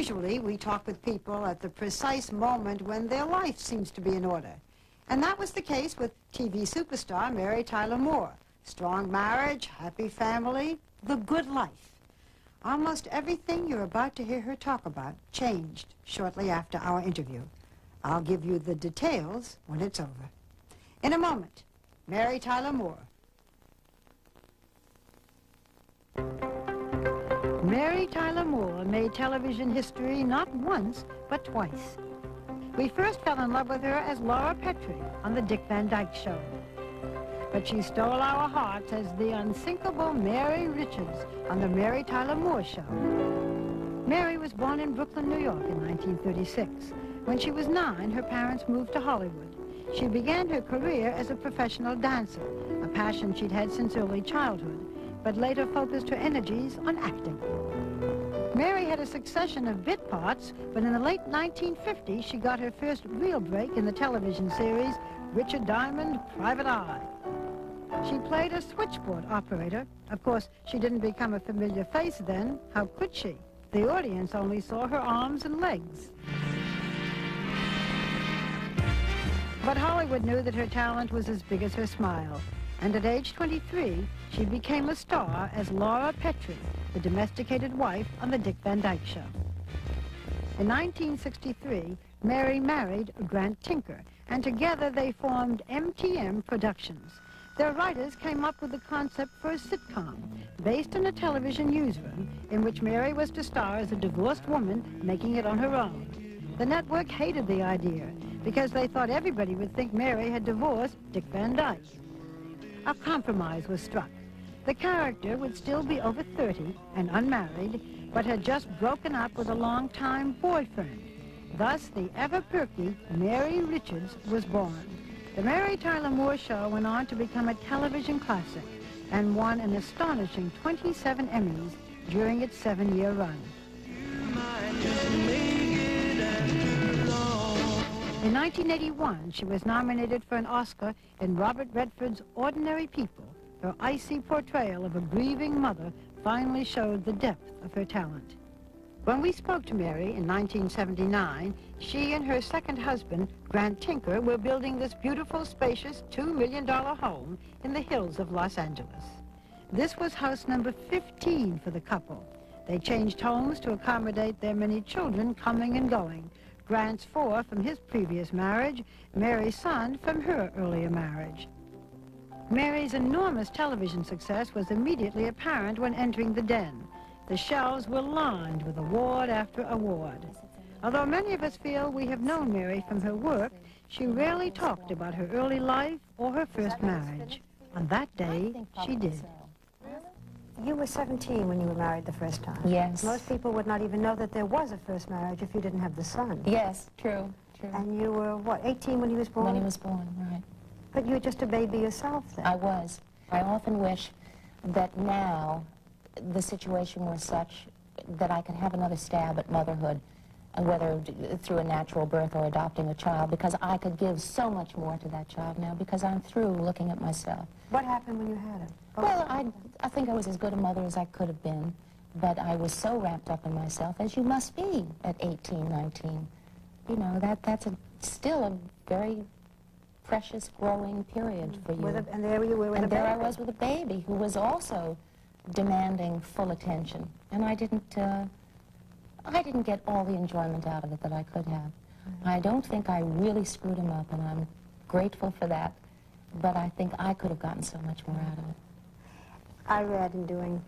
Usually, we talk with people at the precise moment when their life seems to be in order. And that was the case with TV superstar Mary Tyler Moore. Strong marriage, happy family, the good life. Almost everything you're about to hear her talk about changed shortly after our interview. I'll give you the details when it's over. In a moment, Mary Tyler Moore. Mary Tyler Moore made television history not once, but twice. We first fell in love with her as Laura Petrie on The Dick Van Dyke Show. But she stole our hearts as the unsinkable Mary Richards on The Mary Tyler Moore Show. Mary was born in Brooklyn, New York in 1936. When she was 9, her parents moved to Hollywood. She began her career as a professional dancer, a passion she'd had since early childhood, but later focused her energies on acting. Mary had a succession of bit parts, but in the late 1950s, she got her first real break in the television series Richard Diamond, Private Eye. She played a switchboard operator. Of course, she didn't become a familiar face then. How could she? The audience only saw her arms and legs. But Hollywood knew that her talent was as big as her smile. And at age 23, she became a star as Laura Petrie, the domesticated wife on The Dick Van Dyke Show. In 1963, Mary married Grant Tinker, and together they formed MTM Productions. Their writers came up with the concept for a sitcom based on a television newsroom in which Mary was to star as a divorced woman making it on her own. The network hated the idea because they thought everybody would think Mary had divorced Dick Van Dyke. A compromise was struck. The character would still be over 30 and unmarried, but had just broken up with a long-time boyfriend. Thus, the ever-perky Mary Richards was born. The Mary Tyler Moore Show went on to become a television classic and won an astonishing 27 Emmys during its 7-year run. In 1981, she was nominated for an Oscar in Robert Redford's Ordinary People. Her icy portrayal of a grieving mother finally showed the depth of her talent. When we spoke to Mary in 1979, she and her second husband, Grant Tinker, were building this beautiful, spacious $2 million home in the hills of Los Angeles. This was house number 15 for the couple. They changed homes to accommodate their many children coming and going. Grant's 4 from his previous marriage, Mary's son from her earlier marriage. Mary's enormous television success was immediately apparent when entering the den. The shelves were lined with award after award. Although many of us feel we have known Mary from her work, she rarely talked about her early life or her first marriage. On that day, she did. You were 17 when you were married the first time. Yes. Most people would not even know that there was a first marriage if you didn't have the son. Yes, true. And you were, what, 18 when he was born? When he was born, right. But you were just a baby yourself then. I was. I often wish that now the situation were such that I could have another stab at motherhood, whether through a natural birth or adopting a child, because I could give so much more to that child now because I'm through looking at myself. What happened when you had him? Well, I think I was as good a mother as I could have been, but I was so wrapped up in myself, as you must be at 18, 19. You know, that's still a very precious growing period for you. And there you were with a baby. And there I was with a baby who was also demanding full attention. And I didn't get all the enjoyment out of it that I could have. I don't think I really screwed him up, and I'm grateful for that. But I think I could have gotten so much more out of it. I read in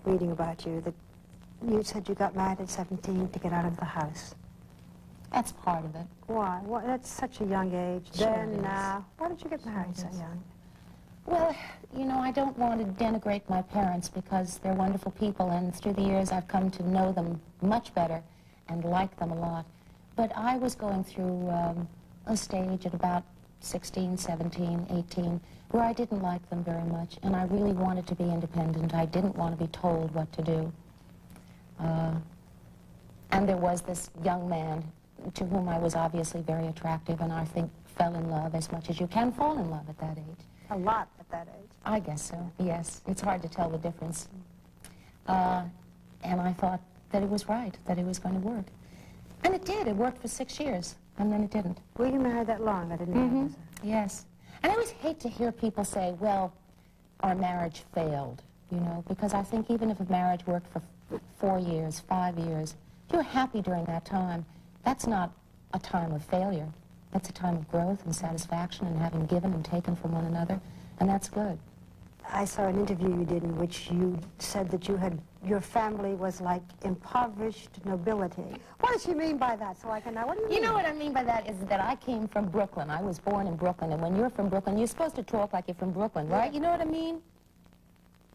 reading about you that you said you got married at 17 to get out of the house. That's part of it. Why? Well, that's such a young age. Sure Then, now. Why did you get married so young? Well, you know, I don't want to denigrate my parents because they're wonderful people, and through the years I've come to know them much better and like them a lot. But I was going through a stage at about 16, 17, 18, where I didn't like them very much, and I really wanted to be independent. I didn't want to be told what to do. And there was this young man to whom I was obviously very attractive, and I think fell in love as much as you can fall in love at that age. A lot at that age. I guess so, yes. It's hard to tell the difference. And I thought that it was right, that it was going to work. And it did. It worked for 6 years, and then it didn't. Were you married that long? I didn't know. Yes. And I always hate to hear people say, well, our marriage failed, you know, because I think even if a marriage worked for 4 years, 5 years, if you're happy during that time, that's not a time of failure. That's a time of growth and satisfaction and having given and taken from one another, and that's good. I saw an interview you did in which you said that your family was like impoverished nobility. What does she mean by that? So I can know. What do you mean? You know what I mean by that is that I came from Brooklyn. I was born in Brooklyn, and when you're from Brooklyn, you're supposed to talk like you're from Brooklyn, right? You know what I mean?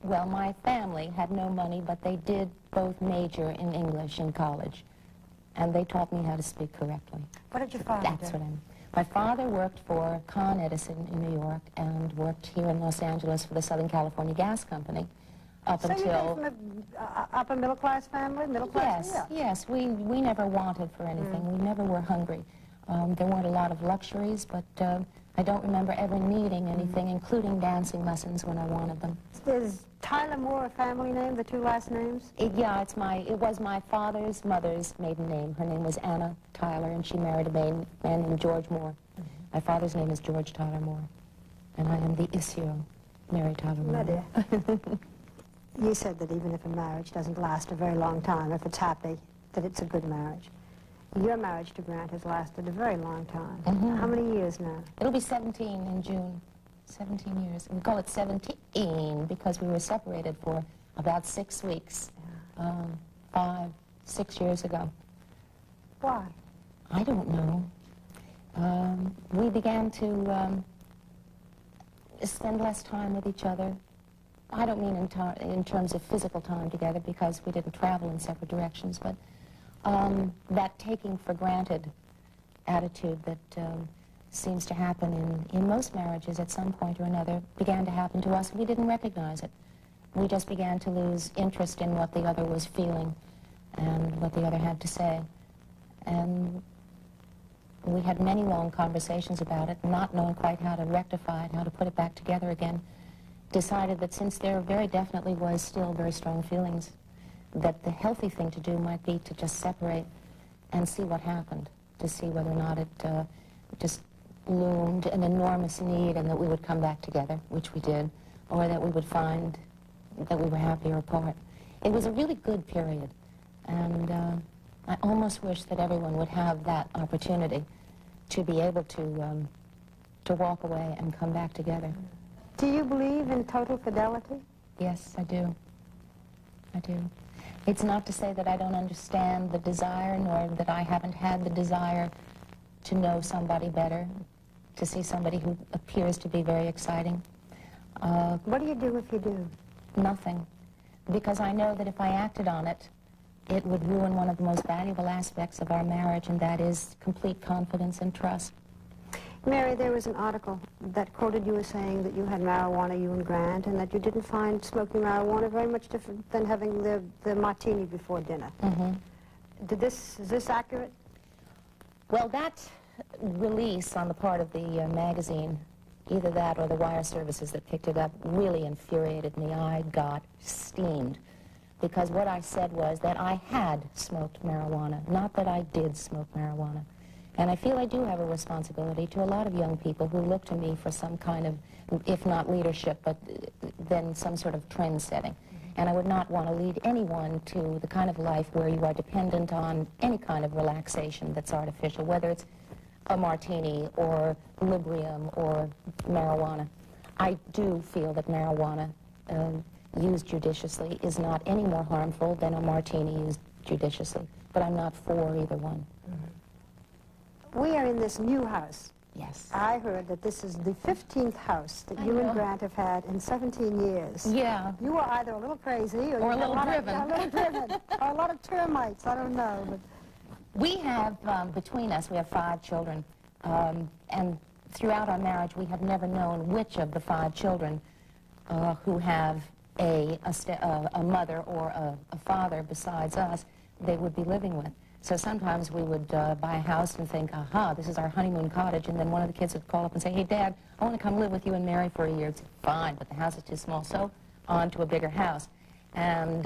Well, my family had no money, but they did both major in English in college, and they taught me how to speak correctly. What did your father do? That's what I mean. My father worked for Con Edison in New York and worked here in Los Angeles for the Southern California Gas Company up So until... you came from an upper middle-class family? Middle-class? Yes, yes. We never wanted for anything. We never were hungry. There weren't a lot of luxuries, but I don't remember ever needing anything, including dancing lessons when I wanted them. Is Tyler Moore a family name, the two last names? Yeah, it was my father's mother's maiden name. Her name was Anna Tyler, and she married a man named George Moore. My father's name is George Tyler Moore, and I am the issue, Mary Tyler Moore. Lydia. You said that even if a marriage doesn't last a very long time, if it's happy, that it's a good marriage. Your marriage to Grant has lasted a very long time. How many years now? It'll be 17 in June. 17 years. We call it 17 because we were separated for about 6 weeks, 5, 6 years ago. Why? I don't know. We began to spend less time with each other. I don't mean in terms of physical time together because we didn't travel in separate directions, but that taking for granted attitude that seems to happen in most marriages at some point or another began to happen to us. We didn't recognize it. We just began to lose interest in what the other was feeling and what the other had to say. And we had many long conversations about it, not knowing quite how to rectify it, how to put it back together again. Decided that since there very definitely was still very strong feelings, that the healthy thing to do might be to just separate and see what happened, to see whether or not it just loomed an enormous need and that we would come back together, which we did, or that we would find that we were happier apart. It was a really good period, and I almost wish that everyone would have that opportunity to be able to walk away and come back together. Do you believe in total fidelity? Yes, I do. I do. It's not to say that I don't understand the desire, nor that I haven't had the desire to know somebody better, to see somebody who appears to be very exciting. What do you do if you do? Nothing. Because I know that if I acted on it, it would ruin one of the most valuable aspects of our marriage, and that is complete confidence and trust. Mary, there was an article that quoted you as saying that you had marijuana, you and Grant, and that you didn't find smoking marijuana very much different than having the martini before dinner. Is this accurate? Well, that release on the part of the magazine, either that or the wire services that picked it up, really infuriated me. I got steamed. Because what I said was that I had smoked marijuana, not that I did smoke marijuana. And I feel I do have a responsibility to a lot of young people who look to me for some kind of, if not leadership, but then some sort of trend setting. And I would not want to lead anyone to the kind of life where you are dependent on any kind of relaxation that's artificial, whether it's a martini or Librium or marijuana. I do feel that marijuana used judiciously is not any more harmful than a martini used judiciously, but I'm not for either one. We are in this new house. Yes. I heard that this is the 15th house that you and Grant have had in 17 years. Yeah. You were either a little crazy or Or a you had little driven. A little driven. Or a lot of termites, I don't know. But We have, between us, we have 5 children. And throughout our marriage, we have never known which of the 5 children who have a mother or a father besides us they would be living with. So sometimes we would buy a house and think, aha, this is our honeymoon cottage, and then one of the kids would call up and say, hey, Dad, I want to come live with you and Mary for a year. It's fine, but the house is too small, so on to a bigger house. And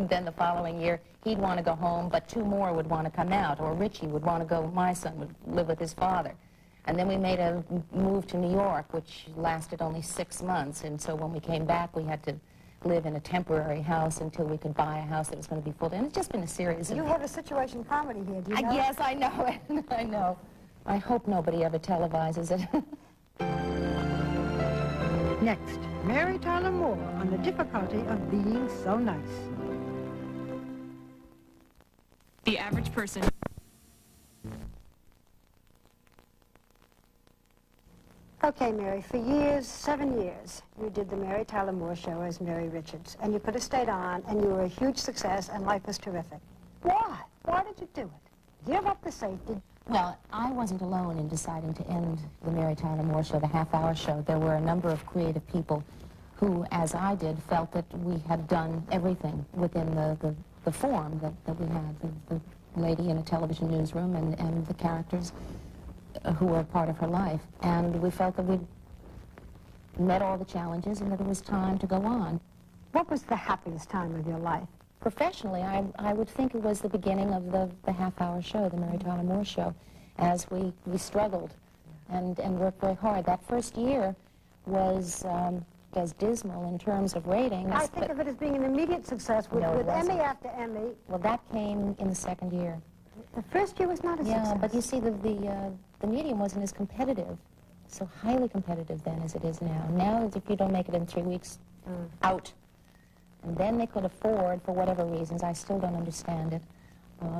then the following year, he'd want to go home, but 2 more would want to come out, or Richie would want to go, my son would live with his father. And then we made a move to New York, which lasted only 6 months, and so when we came back, we had to live in a temporary house until we could buy a house that was going to be full. And it's just been a series of... You have a situation comedy here, do you know? Yes, I know it. I know. I hope nobody ever televises it. Next, Mary Tyler Moore on the difficulty of being so nice. The average person. Okay, Mary, for years, 7 years, you did the Mary Tyler Moore Show as Mary Richards, and you could have stayed on, and you were a huge success, and life was terrific. Why? Why did you do it? Give up the safety. Well, I wasn't alone in deciding to end the Mary Tyler Moore Show, the half-hour show. There were a number of creative people who, as I did, felt that we had done everything within the form that we had, the lady in a television newsroom and the characters who were part of her life. And we felt that we'd met all the challenges and that it was time to go on. What was the happiest time of your life? Professionally, I would think it was the beginning of the half-hour show, the Mary Tyler Moore Show, as we struggled and worked very hard. That first year was dismal in terms of ratings. I think of it as being an immediate success with Emmy after Emmy. Well, that came in the second year. The first year was not a success. Yeah, but you see, the medium wasn't as competitive, so highly competitive then as it is now. Now, if you don't make it in 3 weeks, out. And then they could afford, for whatever reasons, I still don't understand it,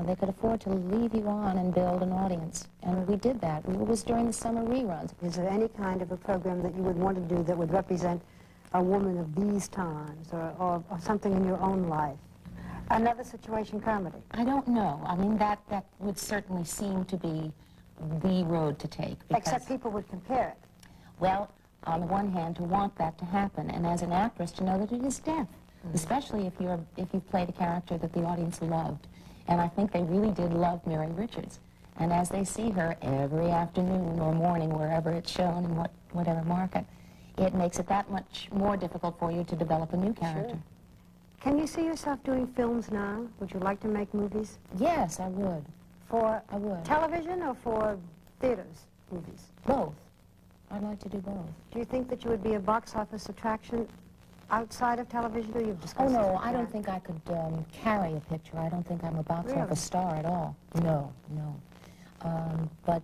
they could afford to leave you on and build an audience. And we did that. It was during the summer reruns. Is there any kind of a program that you would want to do that would represent a woman of these times, or something in your own life? Another situation comedy? I don't know. I mean, that would certainly seem to be the road to take. Except people would compare it. Well, on the one hand, to want that to happen, and as an actress, to know that it is death. Especially if you've played a character that the audience loved. And I think they really did love Mary Richards. And as they see her every afternoon or morning, wherever it's shown in whatever market, it makes it that much more difficult for you to develop a new character. Sure. Can you see yourself doing films now? Would you like to make movies? Yes, I would. I would. Television or for theaters, movies? Both. I'd like to do both. Do you think that you would be a box office attraction outside of television, or you've discussed? Oh, no, I don't think I could carry a picture. I don't think I'm a box office star at all. No, no. But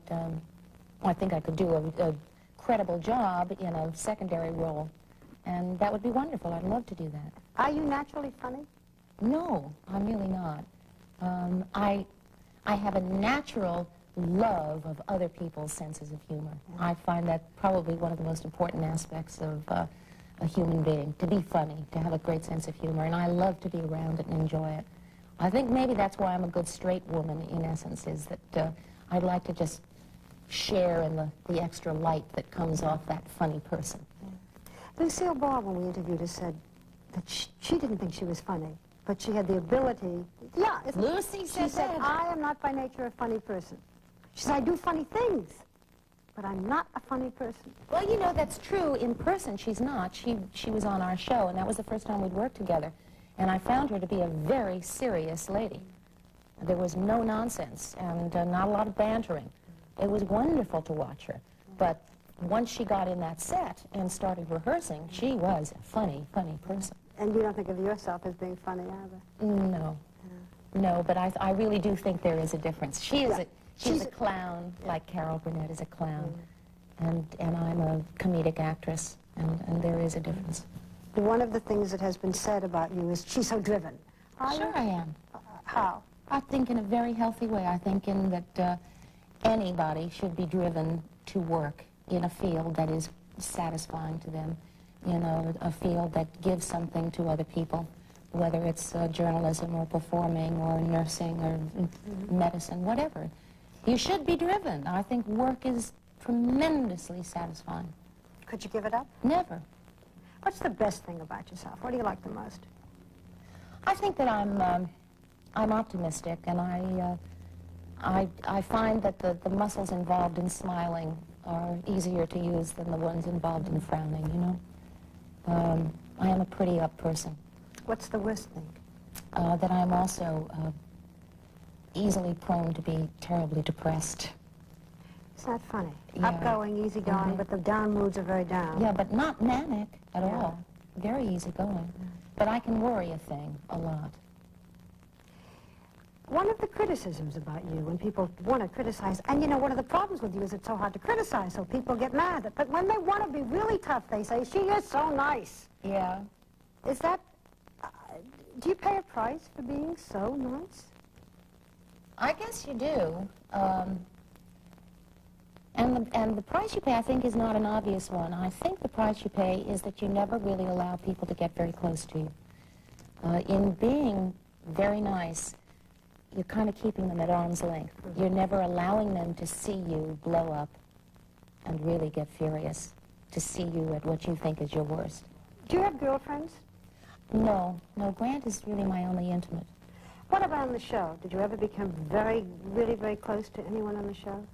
I think I could do a credible job in a secondary role, and that would be wonderful. I'd love to do that. Are you naturally funny? No, I'm really not. I have a natural love of other people's senses of humor. I find that probably one of the most important aspects of a human being, to be funny, to have a great sense of humor, and I love to be around it and enjoy it. I think maybe that's why I'm a good straight woman, in essence, is that I'd like to just share in the extra light that comes off that funny person. Lucille Ball, when we interviewed her, said that she didn't think she was funny, but she had the ability. Yeah, Lucy she said, I am not by nature a funny person. She said, I do funny things, but I'm not a funny person. Well, you know, that's true. In person, she's not. She was on our show, and that was the first time we'd worked together. And I found her to be a very serious lady. There was no nonsense and not a lot of bantering. It was wonderful to watch her. But once she got in that set and started rehearsing, she was a funny, funny person. And you don't think of yourself as being funny either? No. No, but I really do think there is a difference. She's a clown, like Carol Burnett is a clown. And I'm a comedic actress, and there is a difference. One of the things that has been said about you is she's so driven. Sure I am. How? I think in a very healthy way. I think in that anybody should be driven to work in a field that is satisfying to them. You know, a field that gives something to other people, whether it's journalism or performing or nursing or medicine, whatever. You should be driven. I think work is tremendously satisfying. Could you give it up? Never. What's the best thing about yourself? What do you like the most? I think that I'm optimistic, and I find that the muscles involved in smiling are easier to use than the ones involved in frowning, you know. I am a pretty up person. What's the worst thing? That I'm also easily prone to be terribly depressed. It's not funny. Yeah. Upgoing, easygoing, but the down moods are very down. Yeah, but not manic at Yeah. all. Very easygoing. But I can worry a thing a lot. One of the criticisms about you, when people want to criticize, and you know, one of the problems with you is it's so hard to criticize, so people get mad. But when they want to be really tough, they say, she is so nice. Yeah. Is that, do you pay a price for being so nice? I guess you do. And the price you pay, I think, is not an obvious one. I think the price you pay is that you never really allow people to get very close to you. In being very nice, you're kind of keeping them at arm's length. You're never allowing them to see you blow up and really get furious, to see you at what you think is your worst. Do you have girlfriends? No, Grant is really my only intimate. What about on the show? Did you ever become really very close to anyone on the show?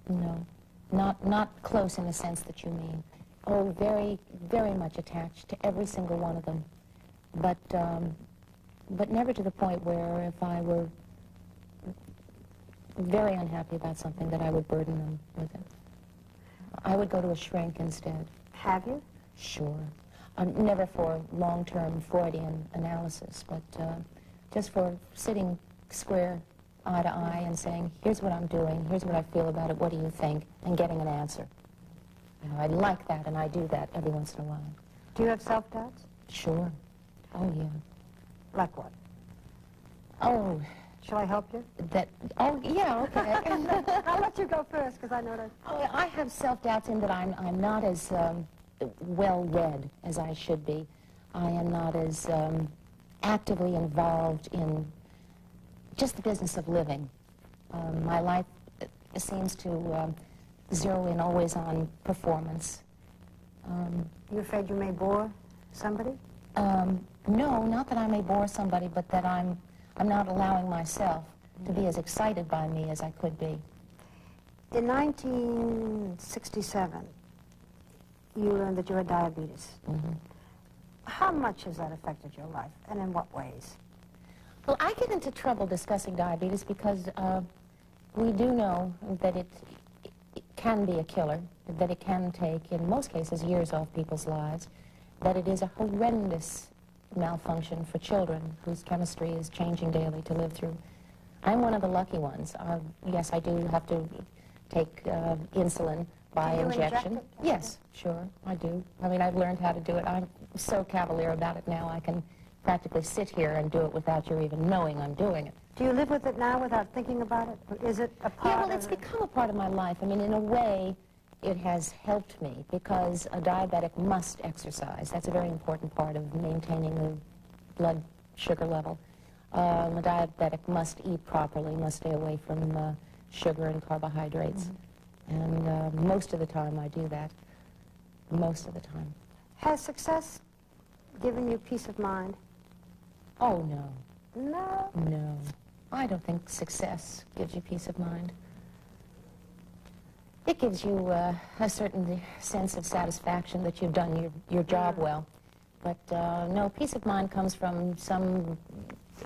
No, not close in the sense that you mean. Oh, very, very much attached to every single one of them. But never to the point where if I were very unhappy about something that I would burden them with it. I would go to a shrink instead. Have you? Sure. Never for long-term Freudian analysis, but just for sitting square eye to eye and saying, here's what I'm doing, here's what I feel about it, what do you think, and getting an answer. You know, I like that, and I do that every once in a while. Do you have self-doubts? Sure. Oh, yeah. Like what? Oh, Shall I help you? oh, yeah, okay. I'll let you go first, because I know that. Oh, I have self-doubts in that I'm not as well-read as I should be. I am not as actively involved in just the business of living. My life seems to zero in always on performance. You afraid you may bore somebody? No, not that I may bore somebody, but that I'm not allowing myself to be as excited by me as I could be. In 1967, you learned that you had diabetes. Mm-hmm. How much has that affected your life, and in what ways? Well, I get into trouble discussing diabetes because we do know that it can be a killer, that it can take, in most cases, years off people's lives, that it is a horrendous malfunction for children whose chemistry is changing daily to live through. I'm one of the lucky ones. Yes, I do have to take insulin by Do you injection. inject it? Yes, sure, I do. I mean, I've learned how to do it. I'm so cavalier about it now, I can practically sit here and do it without you even knowing I'm doing it. Do you live with it now without thinking about it? Or is it a part Yeah, well, it's of it? become a part of my life. I mean, in a way, it has helped me because a diabetic must exercise. That's a very important part of maintaining the blood sugar level. A diabetic must eat properly, must stay away from sugar and carbohydrates. Mm-hmm. And most of the time I do that. Most of the time. Has success given you peace of mind? Oh, no. No. No. I don't think success gives you peace of mind. It gives you a certain sense of satisfaction that you've done your job well. But no, peace of mind comes from some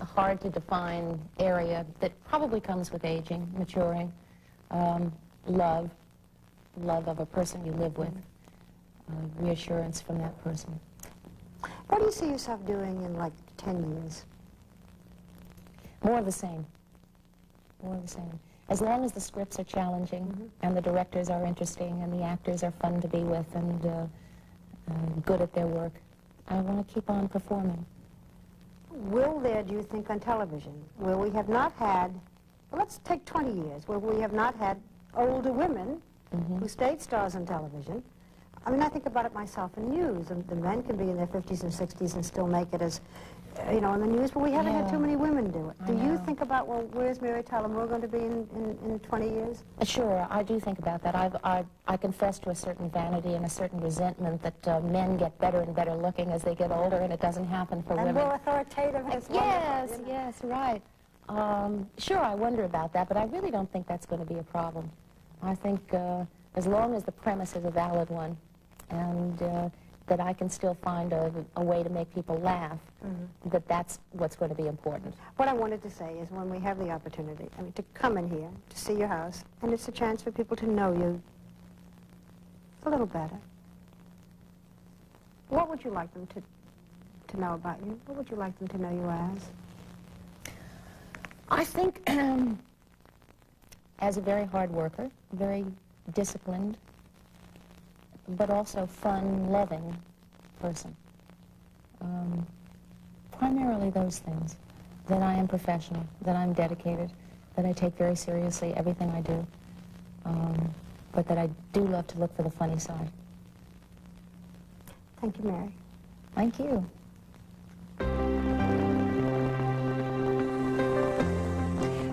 hard-to-define area that probably comes with aging, maturing, love of a person you live with, reassurance from that person. What do you see yourself doing in like 10 years? More of the same. More of the same. As long as the scripts are challenging and the directors are interesting and the actors are fun to be with and good at their work, I want to keep on performing. Will there, do you think, on television, where we have not had, well, let's take 20 years, where we have not had older women who stayed stars on television? I mean, I think about it myself in news, and the men can be in their 50s and 60s and still make it as, you know, in the news, but we haven't had too many women do it. Do you think about, well, where's Mary Tyler Moore going to be in 20 years? Sure, I do think about that. I confess to a certain vanity and a certain resentment that men get better and better looking as they get older, and it doesn't happen for And women. more authoritative. And it's Yes, wonderful, you know. yes, right. Sure, I wonder about that, but I really don't think that's going to be a problem. I think as long as the premise is a valid one, and that I can still find a way to make people laugh, that's what's going to be important. What I wanted to say is when we have the opportunity, I mean, to come in here, to see your house, and it's a chance for people to know you a little better. What would you like them to know about you? What would you like them to know you as? I think as a very hard worker, very disciplined, but also fun, loving person. Primarily those things. That I am professional, that I'm dedicated, that I take very seriously everything I do, but that I do love to look for the funny side. Thank you, Mary. Thank you.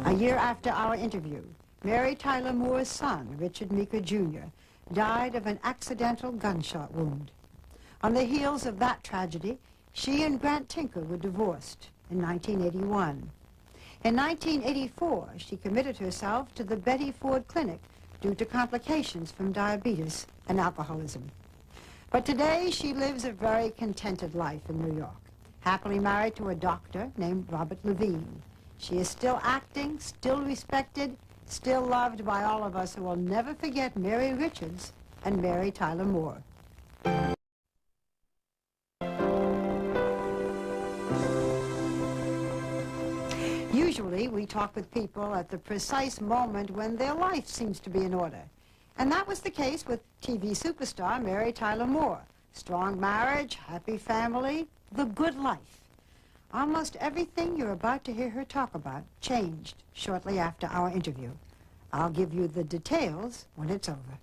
A year after our interview, Mary Tyler Moore's son, Richard Meeker Jr., died of an accidental gunshot wound. On the heels of that tragedy, she and Grant Tinker were divorced in 1981. In 1984, she committed herself to the Betty Ford Clinic due to complications from diabetes and alcoholism. But today, she lives a very contented life in New York, happily married to a doctor named Robert Levine. She is still acting, still respected, still loved by all of us who will never forget Mary Richards and Mary Tyler Moore. Usually, we talk with people at the precise moment when their life seems to be in order. And that was the case with TV superstar Mary Tyler Moore. Strong marriage, happy family, the good life. Almost everything you're about to hear her talk about changed shortly after our interview. I'll give you the details when it's over.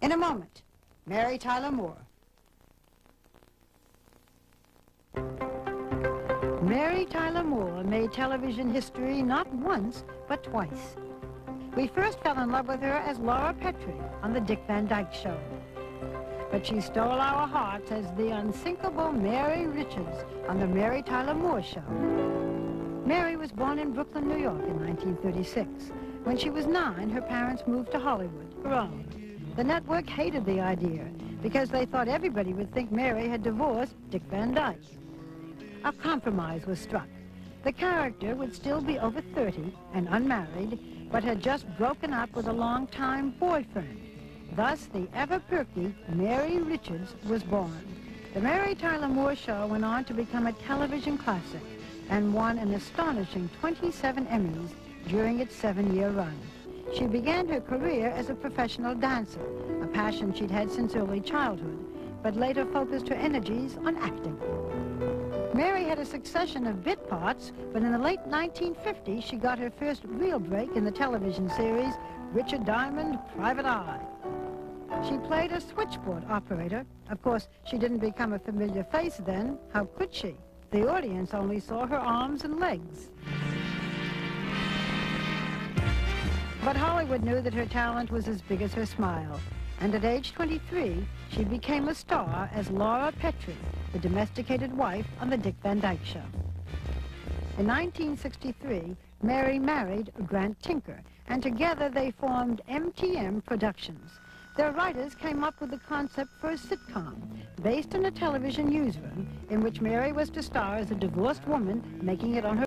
In a moment, Mary Tyler Moore. Mary Tyler Moore made television history not once, but twice. We first fell in love with her as Laura Petrie on The Dick Van Dyke Show. But she stole our hearts as the unsinkable Mary Richards on The Mary Tyler Moore Show. Mary was born in Brooklyn, New York in 1936. When she was 9, her parents moved to Hollywood, her own. The network hated the idea because they thought everybody would think Mary had divorced Dick Van Dyke. A compromise was struck. The character would still be over 30 and unmarried, but had just broken up with a long-time boyfriend. Thus, the ever-perky Mary Richards was born. The Mary Tyler Moore Show went on to become a television classic and won an astonishing 27 Emmys during its 7-year run. She began her career as a professional dancer, a passion she'd had since early childhood, but later focused her energies on acting. Mary had a succession of bit parts, but in the late 1950s, she got her first real break in the television series Richard Diamond, Private Eye. She played a switchboard operator. Of course, she didn't become a familiar face then. How could she? The audience only saw her arms and legs. But Hollywood knew that her talent was as big as her smile. And at age 23, she became a star as Laura Petrie, the domesticated wife on The Dick Van Dyke Show. In 1963, Mary married Grant Tinker, and together they formed MTM Productions. Their writers came up with the concept for a sitcom based on a television newsroom in which Mary was to star as a divorced woman making it on her